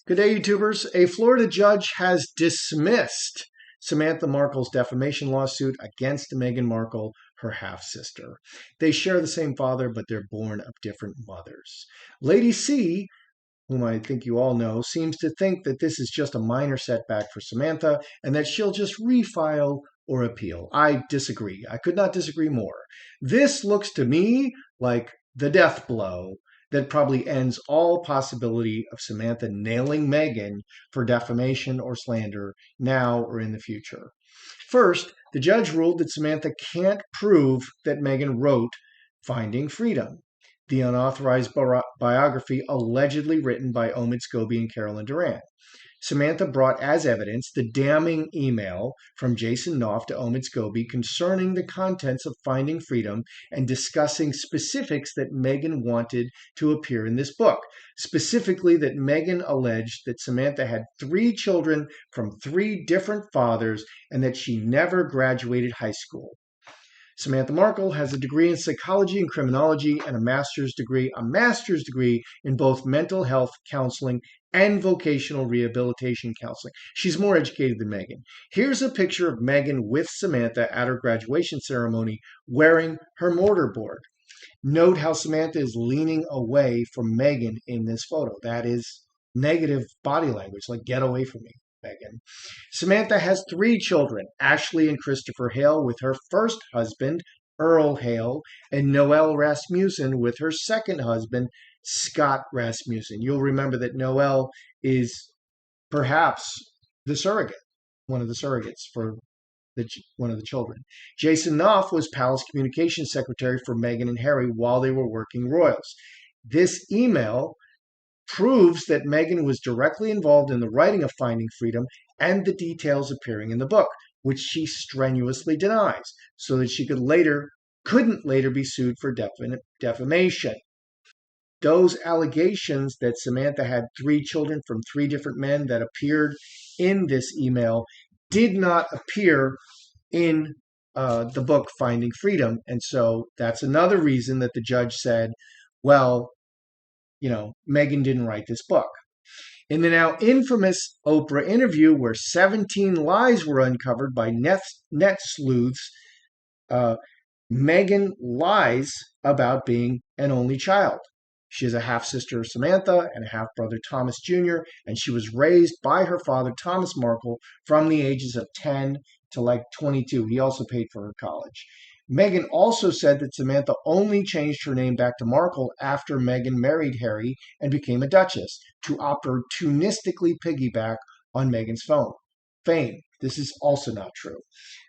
Good day, YouTubers. A Florida judge has dismissed Samantha Markle's defamation lawsuit against Meghan Markle, her half-sister. They share the same father, but they're born of different mothers. Lady C, whom I think you all know, seems to think that this is just a minor setback for Samantha and that she'll just refile or appeal. I disagree. I could not disagree more. This looks to me like the death blow that probably ends all possibility of Samantha nailing Meghan for defamation or slander now or in the future. First, the judge ruled that Samantha can't prove that Meghan wrote Finding Freedom, the unauthorized biography allegedly written by Omid Scobie and Carolyn Durant. Samantha brought as evidence the damning email from Jason Knopf to Omid Scobie concerning the contents of Finding Freedom and discussing specifics that Meghan wanted to appear in this book. Specifically, that Meghan alleged that Samantha had 3 children from 3 different fathers and that she never graduated high school. Samantha Markle has a degree in psychology and criminology and a master's degree in both mental health counseling and vocational rehabilitation counseling. She's more educated than Meghan. Here's a picture of Meghan with Samantha at her graduation ceremony wearing her mortarboard. Note how Samantha is leaning away from Meghan in this photo. That is negative body language, like get away from me, Meghan. Samantha has 3 children, Ashley and Christopher Hale with her first husband, Earl Hale, and Noelle Rasmussen with her second husband, Scott Rasmussen. You'll remember that Noelle is perhaps the surrogate, one of the surrogates for one of the children. Jason Knopf was Palace Communications Secretary for Meghan and Harry while they were working royals. This email proves that Meghan was directly involved in the writing of Finding Freedom and the details appearing in the book, which she strenuously denies, so that she couldn't later be sued for defamation. Those allegations that Samantha had 3 children from 3 different men that appeared in this email did not appear in the book Finding Freedom. And so that's another reason that the judge said, well, Meghan didn't write this book. In the now infamous Oprah interview where 17 lies were uncovered by net sleuths, Meghan lies about being an only child. She has a half-sister, Samantha, and a half-brother, Thomas Jr., and she was raised by her father, Thomas Markle, from the ages of 10 to like 22. He also paid for her college. Meghan also said that Samantha only changed her name back to Markle after Meghan married Harry and became a duchess to opportunistically piggyback on Meghan's fame. This is also not true.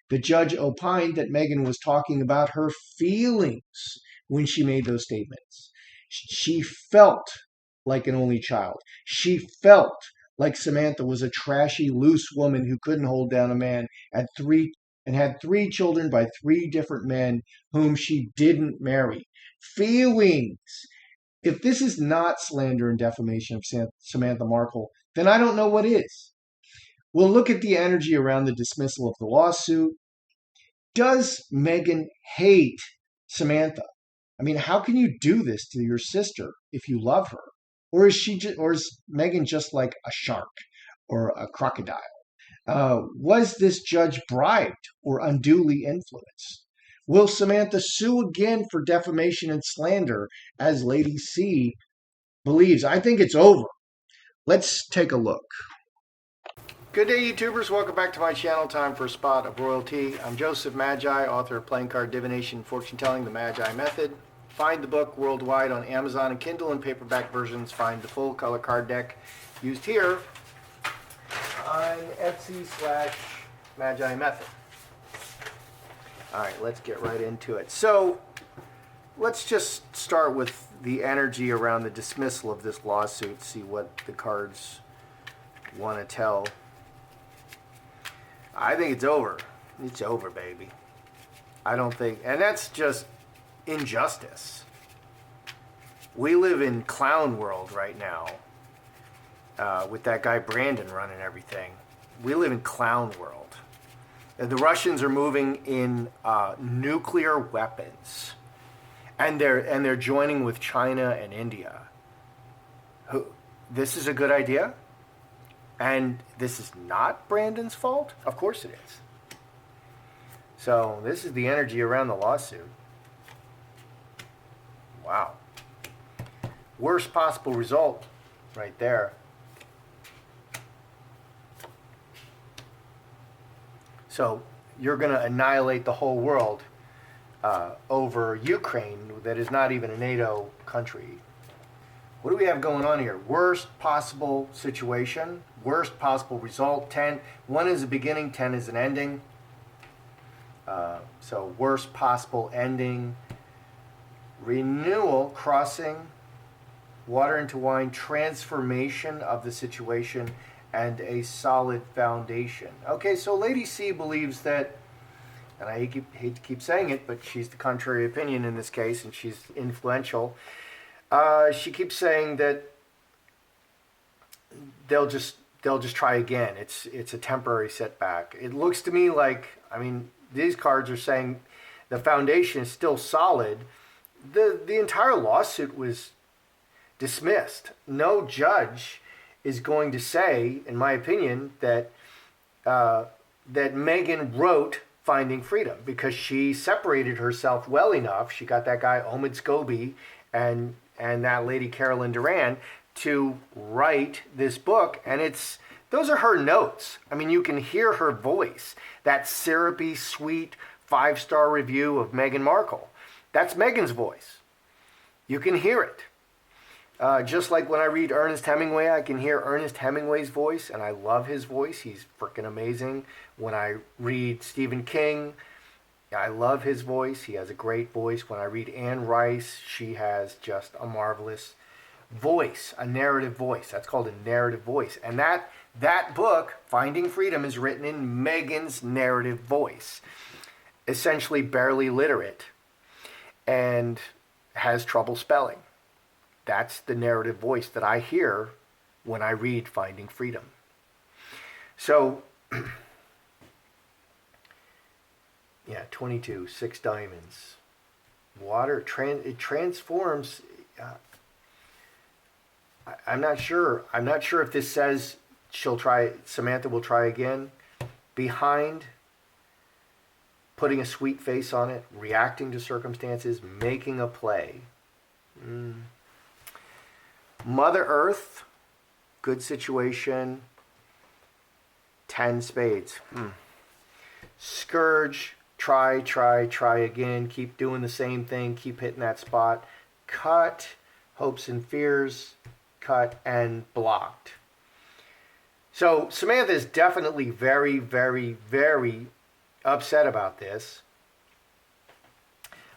The judge opined that Meghan was talking about her feelings when she made those statements. She felt like an only child. She felt like Samantha was a trashy, loose woman who couldn't hold down a man and had 3 children by 3 different men whom she didn't marry. Feelings. If this is not slander and defamation of Samantha Markle, then I don't know what is. We'll look at the energy around the dismissal of the lawsuit. Does Meghan hate Samantha? I mean, how can you do this to your sister if you love her? Or is Meghan just like a shark or a crocodile? Was this judge bribed or unduly influenced? Will Samantha sue again for defamation and slander, as Lady C believes? I think it's over. Let's take a look. Good day, YouTubers. Welcome back to my channel. Time for a spot of royalty. I'm Joseph Magi, author of Playing Card Divination, Fortune Telling, The Magi Method. Find the book worldwide on Amazon and Kindle and paperback versions. Find the full color card deck used here on Etsy/Magi Method. All right, let's get right into it. So let's just start with the energy around the dismissal of this lawsuit, see what the cards want to tell. I think it's over. It's over, baby. I don't think, and that's just injustice. We live in clown world right now with that guy Brandon running everything. We live in clown world. And the Russians are moving in nuclear weapons, and they're joining with China and India. This is a good idea? And this is not Brandon's fault? Of course it is. So this is the energy around the lawsuit. Wow. Worst possible result right there. So you're going to annihilate the whole world over Ukraine that is not even a NATO country. What do we have going on here? Worst possible situation, worst possible result. 10. 1 is a beginning, 10 is an ending. So worst possible ending. Renewal, crossing, water into wine, transformation of the situation, and a solid foundation. Okay, so Lady C believes that, and I hate to keep saying it, but she's the contrary opinion in this case, and she's influential. She keeps saying that they'll just try again. It's a temporary setback. It looks to me like, I mean, these cards are saying the foundation is still solid. The entire lawsuit was dismissed. No judge is going to say, in my opinion, that that Meghan wrote Finding Freedom, because she separated herself well enough. She got that guy Omid Scobie and that lady Carolyn Duran to write this book, and those are her notes. I mean, you can hear her voice, that syrupy, sweet 5-star review of Meghan Markle. That's Meghan's voice. You can hear it. Just like when I read Ernest Hemingway, I can hear Ernest Hemingway's voice, and I love his voice. He's freaking amazing. When I read Stephen King, I love his voice. He has a great voice. When I read Anne Rice, she has just a marvelous voice, a narrative voice. That's called a narrative voice. And that book, Finding Freedom, is written in Meghan's narrative voice. Essentially barely literate and has trouble spelling. That's the narrative voice that I hear when I read Finding Freedom. So, yeah, 22, 6 diamonds. Water, it transforms. I'm not sure. I'm not sure if this says Samantha will try again. Behind, putting a sweet face on it, reacting to circumstances, making a play. Mother Earth, good situation. 10 spades. Scourge, try again. Keep doing the same thing. Keep hitting that spot. Cut, hopes and fears. Cut and blocked. So Samantha is definitely very, very, very upset about this.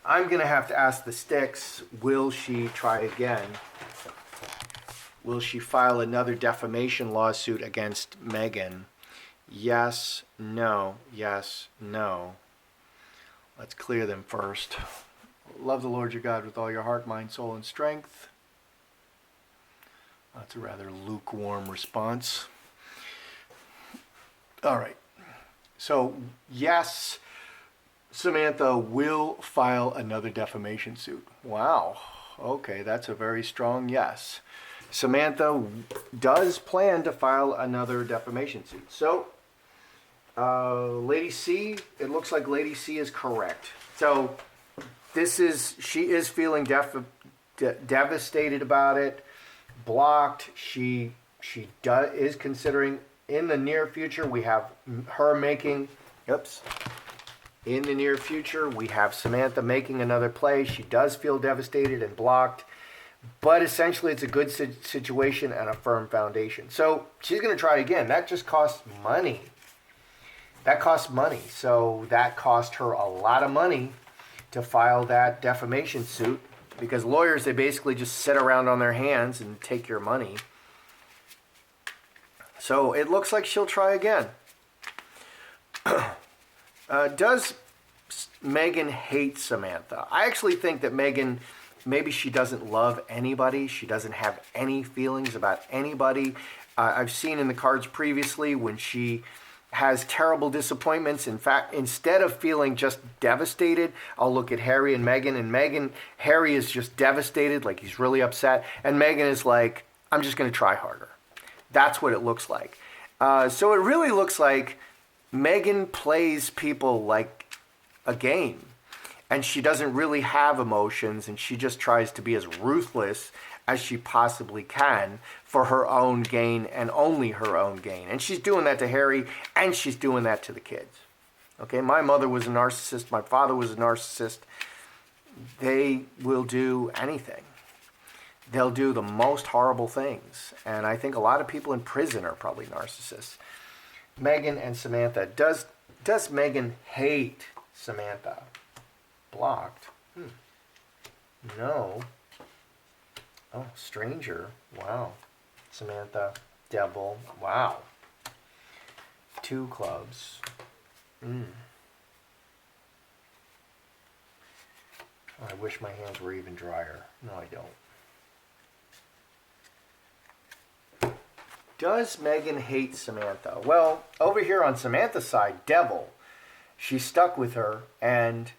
I'm going to have to ask the sticks, will she try again? Will she file another defamation lawsuit against Meghan? Yes, no, yes, no. Let's clear them first. Love the Lord your God with all your heart, mind, soul, and strength. That's a rather lukewarm response. All right. So, yes, Samantha will file another defamation suit. Wow. Okay, that's a very strong yes. Samantha does plan to file another defamation suit. So, Lady C, it looks like Lady C is correct. So, she is feeling devastated about it, blocked. She is considering, in the near future, we have her making, in the near future, we have Samantha making another play. She does feel devastated and blocked. But essentially, it's a good situation and a firm foundation. So she's going to try again. That just costs money. That costs money. So that cost her a lot of money to file that defamation suit, because lawyers, they basically just sit around on their hands and take your money. So it looks like she'll try again. Does Meghan hate Samantha? I actually think that Meghan, maybe she doesn't love anybody. She doesn't have any feelings about anybody. I've seen in the cards previously when she has terrible disappointments. In fact, instead of feeling just devastated, I'll look at Harry and Meghan. Harry is just devastated, like he's really upset. And Meghan is like, I'm just going to try harder. That's what it looks like. So it really looks like Meghan plays people like a game. And she doesn't really have emotions, and she just tries to be as ruthless as she possibly can for her own gain and only her own gain. And she's doing that to Harry, and she's doing that to the kids. Okay, my mother was a narcissist. My father was a narcissist. They will do anything. They'll do the most horrible things. And I think a lot of people in prison are probably narcissists. Meghan and Samantha. Does Meghan hate Samantha? Blocked. No. Oh, stranger. Wow. Samantha. Devil. Wow. 2 clubs. I wish my hands were even drier. No, I don't. Does Meghan hate Samantha? Well, over here on Samantha's side, devil. She's stuck with her, and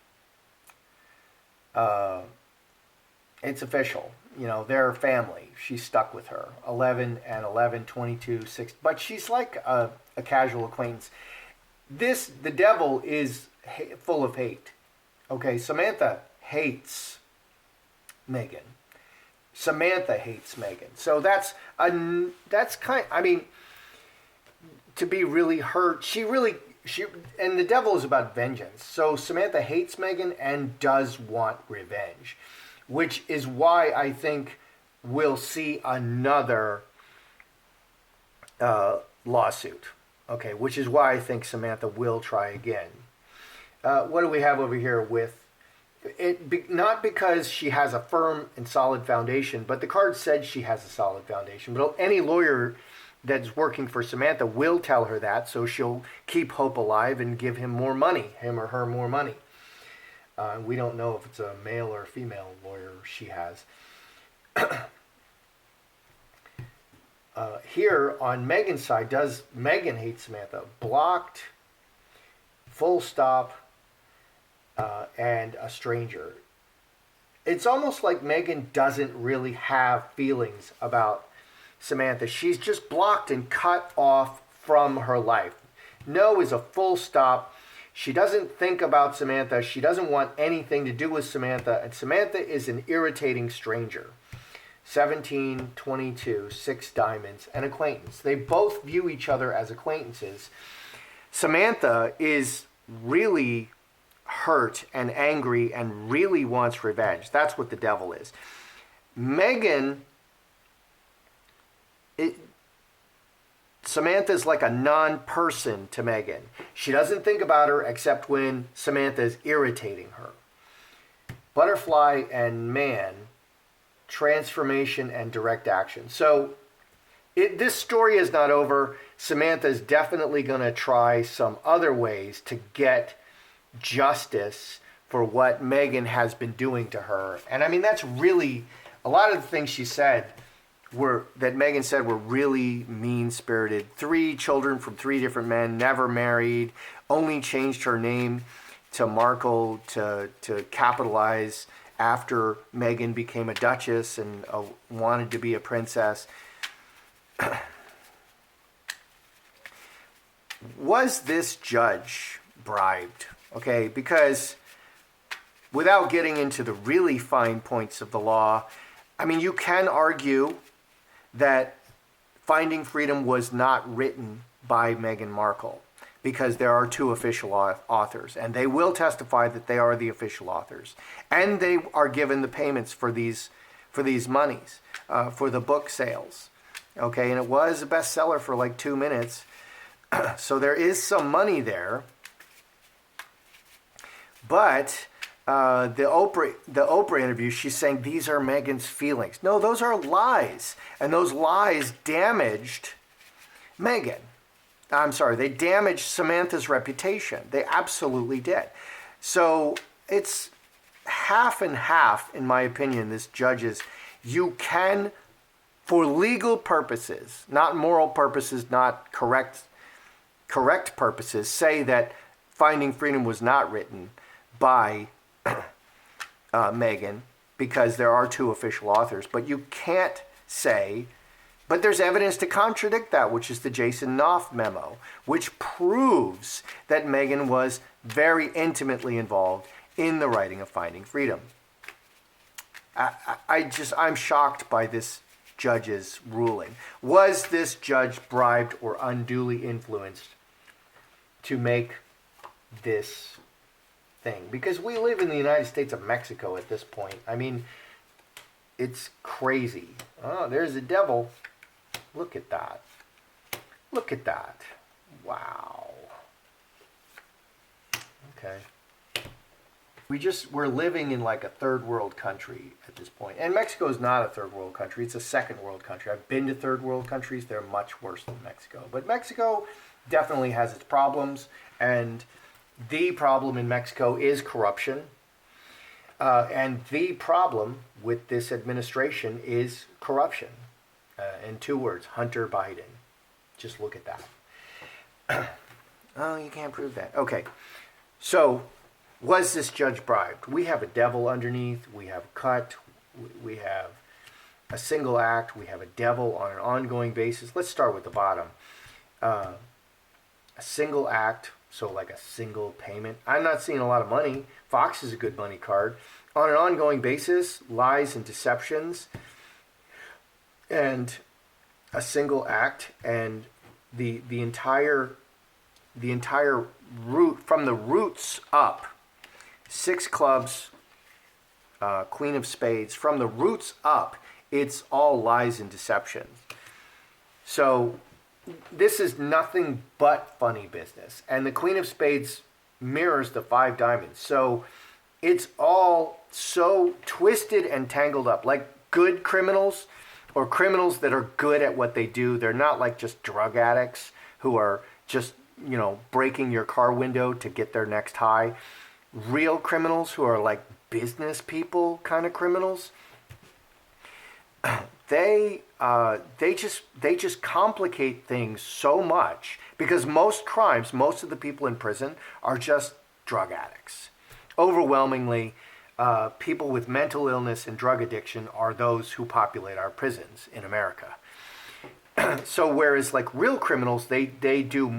it's official. You know, they're family. She's stuck with her. 11 and 11, 22, 6. But she's like a casual acquaintance. The devil is full of hate. Okay, Samantha hates Meghan. Samantha hates Meghan. So that's kind. I mean, to be really hurt, she and the devil is about vengeance. So Samantha hates Meghan and does want revenge, which is why I think we'll see another lawsuit. Okay, which is why I think Samantha will try again. What do we have over here with it? Not because she has a firm and solid foundation, but the card said she has a solid foundation. But any lawyer that's working for Samantha will tell her that, so she'll keep hope alive and give him more money, him or her more money. We don't know if it's a male or female lawyer she has. Here on Meghan's side, does Meghan hate Samantha? Blocked, full stop, and a stranger. It's almost like Meghan doesn't really have feelings about Samantha. She's just blocked and cut off from her life. No is a full stop. She doesn't think about Samantha. She doesn't want anything to do with Samantha. And Samantha is an irritating stranger. 17, 22, 6 diamonds, an acquaintance. They both view each other as acquaintances. Samantha is really hurt and angry and really wants revenge. That's what the devil is. Meghan, Samantha's like a non-person to Meghan. She doesn't think about her except when Samantha is irritating her. Butterfly and man, transformation and direct action. So this story is not over. Samantha's definitely going to try some other ways to get justice for what Meghan has been doing to her. And I mean, that's really, a lot of the things she said that Meghan said were really mean-spirited. 3 children from 3 different men, never married, only changed her name to Markle to capitalize after Meghan became a duchess and wanted to be a princess. Was this judge bribed? Okay, because without getting into the really fine points of the law, I mean, you can argue that Finding Freedom was not written by Meghan Markle because there are 2 official authors, and they will testify that they are the official authors, and they are given the payments for these monies for the book sales. Okay, and it was a bestseller for like 2 minutes, so there is some money there. But the Oprah interview, she's saying these are Meghan's feelings. No, those are lies. And those lies damaged Meghan. I'm sorry, they damaged Samantha's reputation. They absolutely did. So it's half and half, in my opinion, this judge's. You can, for legal purposes, not moral purposes, not correct purposes, say that Finding Freedom was not written by Meghan because there are 2 official authors. But you can't say But there's evidence to contradict that, which is the Jason Knopf memo, which proves that Meghan was very intimately involved in the writing of Finding Freedom. I'm shocked by this judge's ruling. Was this judge bribed or unduly influenced to make this thing? Because we live in the United States of Mexico at this point. I mean, it's crazy. Oh, there's the devil. Look at that. Look at that. Wow. Okay. We're living in like a third world country at this point. And Mexico is not a third world country. It's a second world country. I've been to third world countries. They're much worse than Mexico. But Mexico definitely has its problems. And the problem in Mexico is corruption. And the problem with this administration is corruption. In 2 words, Hunter Biden. Just look at that. Oh, you can't prove that. Okay. So, was this judge bribed? We have a devil underneath. We have a cut. We have a single act. We have a devil on an ongoing basis. Let's start with the bottom. A single act, so like a single payment. I'm not seeing a lot of money. Fox is a good money card. On an ongoing basis, lies and deceptions, and a single act, and the entire root, from the roots up, 6 clubs, Queen of Spades, from the roots up, it's all lies and deception. So this is nothing but funny business. And the Queen of Spades mirrors the 5 diamonds. So it's all so twisted and tangled up. Like good criminals, or criminals that are good at what they do. They're not like just drug addicts who are just, breaking your car window to get their next high. Real criminals who are like business people kind of criminals, they just complicate things so much, because most crimes, most of the people in prison are just drug addicts. Overwhelmingly, people with mental illness and drug addiction are those who populate our prisons in America. So whereas like real criminals, they do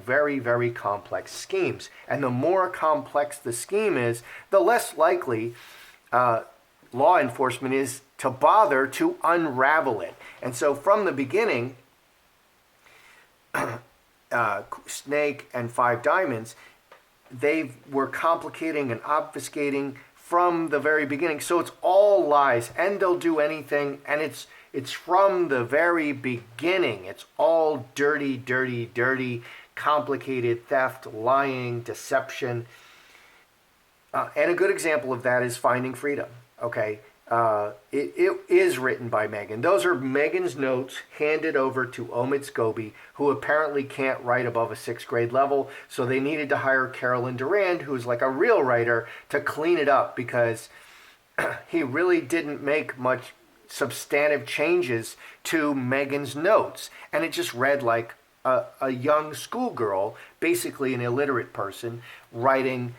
very, very complex schemes. And the more complex the scheme is, the less likely law enforcement is to bother to unravel it. And so from the beginning, Snake and 5 Diamonds, they were complicating and obfuscating from the very beginning. So it's all lies, and they'll do anything, and it's from the very beginning. It's all dirty, dirty, dirty, complicated theft, lying, deception. And a good example of that is Finding Freedom. Okay, it is written by Meghan. Those are Meghan's notes handed over to Omid Scobie, who apparently can't write above a 6th grade level. So they needed to hire Carolyn Durand, who's like a real writer, to clean it up, because he really didn't make much substantive changes to Meghan's notes. And it just read like a young schoolgirl, basically an illiterate person, writing.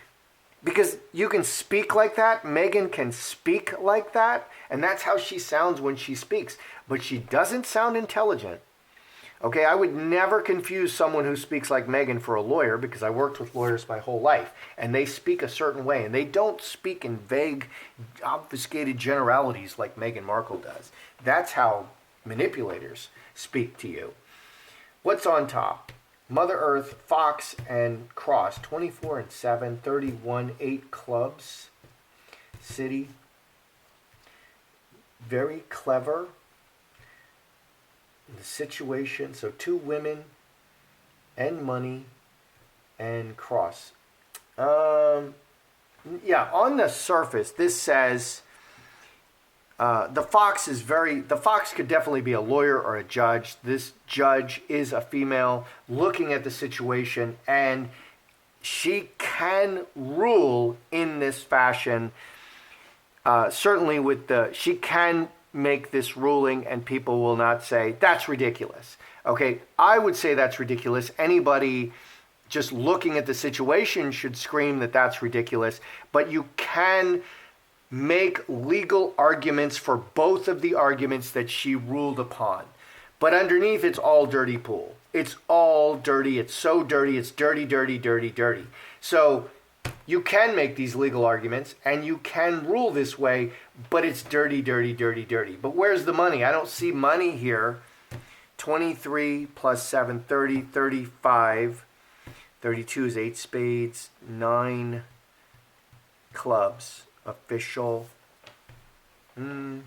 Because you can speak like that. Meghan can speak like that. And that's how she sounds when she speaks. But she doesn't sound intelligent. Okay, I would never confuse someone who speaks like Meghan for a lawyer, because I worked with lawyers my whole life. And they speak a certain way. And they don't speak in vague, obfuscated generalities like Meghan Markle does. That's how manipulators speak to you. What's on top? Mother Earth, Fox, and Cross, 24 and 7, 31, 8 clubs. City. Very clever. The situation. So 2 women and money and Cross. Yeah, on the surface, this says the Fox could definitely be a lawyer or a judge. This judge is a female looking at the situation, and she can rule in this fashion. Certainly she can make this ruling, and people will not say, that's ridiculous. Okay, I would say that's ridiculous. Anybody just looking at the situation should scream that that's ridiculous. But you can make legal arguments for both of the arguments that she ruled upon. But underneath, it's all dirty pool. It's all dirty. It's so dirty. It's dirty, dirty, dirty, dirty. So you can make these legal arguments and you can rule this way, but it's dirty, dirty, dirty, dirty. But where's the money? I don't see money here. 23 plus 7, 30, 35. 32 is 8 spades, 9 clubs, official. I'm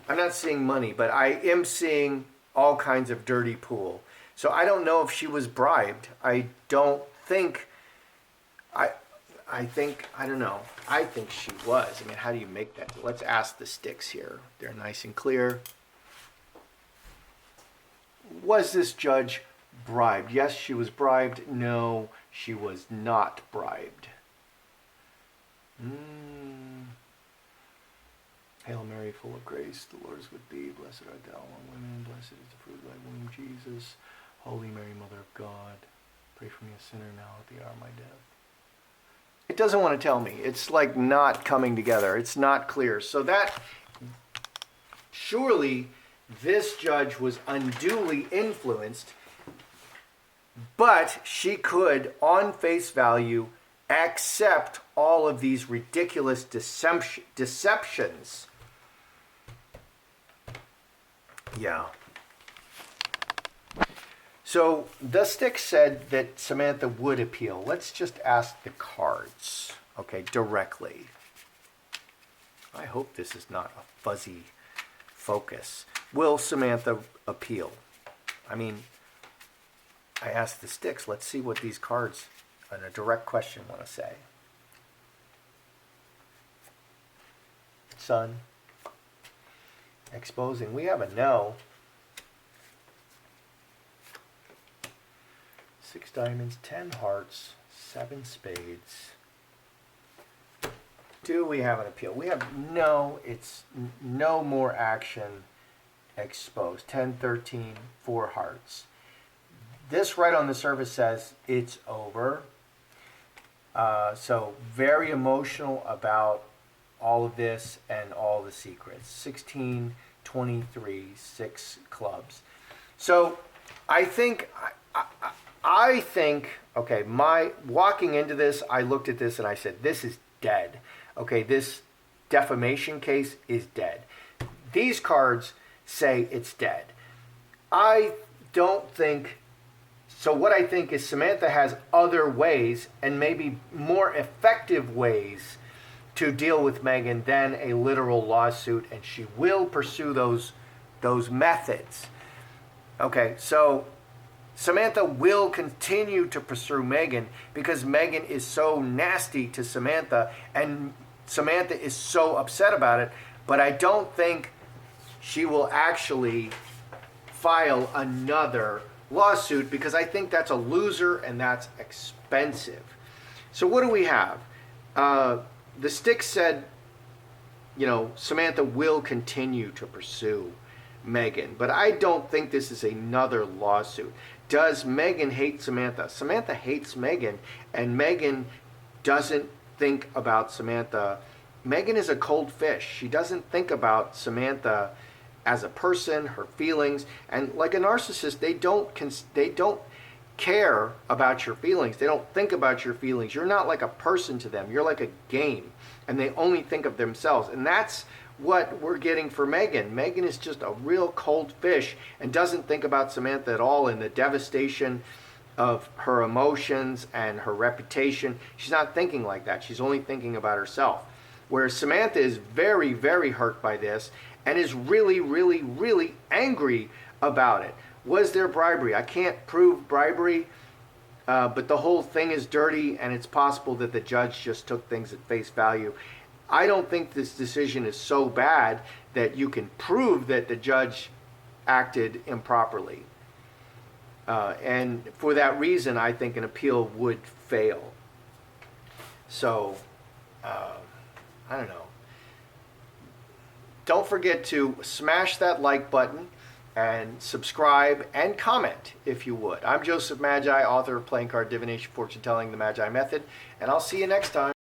not seeing money, but I am seeing all kinds of dirty pool. So I don't know if she was bribed. I don't think, I don't know. I think she was. I mean, how do you make that? Let's ask the sticks here. They're nice and clear. Was this judge bribed? Yes, she was bribed. No, she was not bribed. Hail Mary, full of grace, the Lord is with thee. Blessed art thou among women, blessed is the fruit of thy womb, Jesus. Holy Mary, Mother of God, pray for me, a sinner, now at the hour of my death. It doesn't want to tell me. It's like not coming together. It's not clear. So that, surely this judge was unduly influenced, but she could, on face value, accept all of these ridiculous deceptions. Yeah. So the stick said that Samantha would appeal. Let's just ask the cards, okay, directly. I hope this is not a fuzzy focus. Will Samantha appeal? I mean, I asked the sticks. Let's see what these cards on a direct question want to say. Sun. Exposing. We have a no. 6 diamonds, 10 hearts, 7 spades. Do we have an appeal? We have no. It's no more action. Exposed. 10, 13, 4 hearts. This right on the surface says it's over. So very emotional about all of this and all the secrets. 16, 23, 6 clubs. So I think, okay, my walking into this, I looked at this and I said, this is dead. Okay, this defamation case is dead. These cards say it's dead. I don't think, so what I think is Samantha has other ways and maybe more effective ways to deal with Meghan than a literal lawsuit, and she will pursue those methods. Okay, so Samantha will continue to pursue Meghan because Meghan is so nasty to Samantha and Samantha is so upset about it, but I don't think she will actually file another lawsuit because I think that's a loser and that's expensive. So what do we have? The stick said, you know, Samantha will continue to pursue Meghan, but I don't think this is another lawsuit. Does Meghan hate Samantha? Samantha hates Meghan, and Meghan doesn't think about Samantha. Meghan is a cold fish. She doesn't think about Samantha as a person, her feelings, and like a narcissist, they don't care about your feelings. They don't think about your feelings. You're not like a person to them. You're like a game, and they only think of themselves. And that's what we're getting for Meghan. Meghan is just a real cold fish and doesn't think about Samantha at all and the devastation of her emotions and her reputation. She's not thinking like that. She's only thinking about herself. Whereas Samantha is very, very hurt by this and is really, really, really angry about it. Was there bribery? I can't prove bribery, but the whole thing is dirty, and it's possible that the judge just took things at face value. I don't think this decision is so bad that you can prove that the judge acted improperly. And for that reason, I think an appeal would fail. So, I don't know. Don't forget to smash that like button and subscribe and comment if you would. I'm Joseph Magi, author of Playing Card Divination, Fortune Telling, The Magi Method, and I'll see you next time.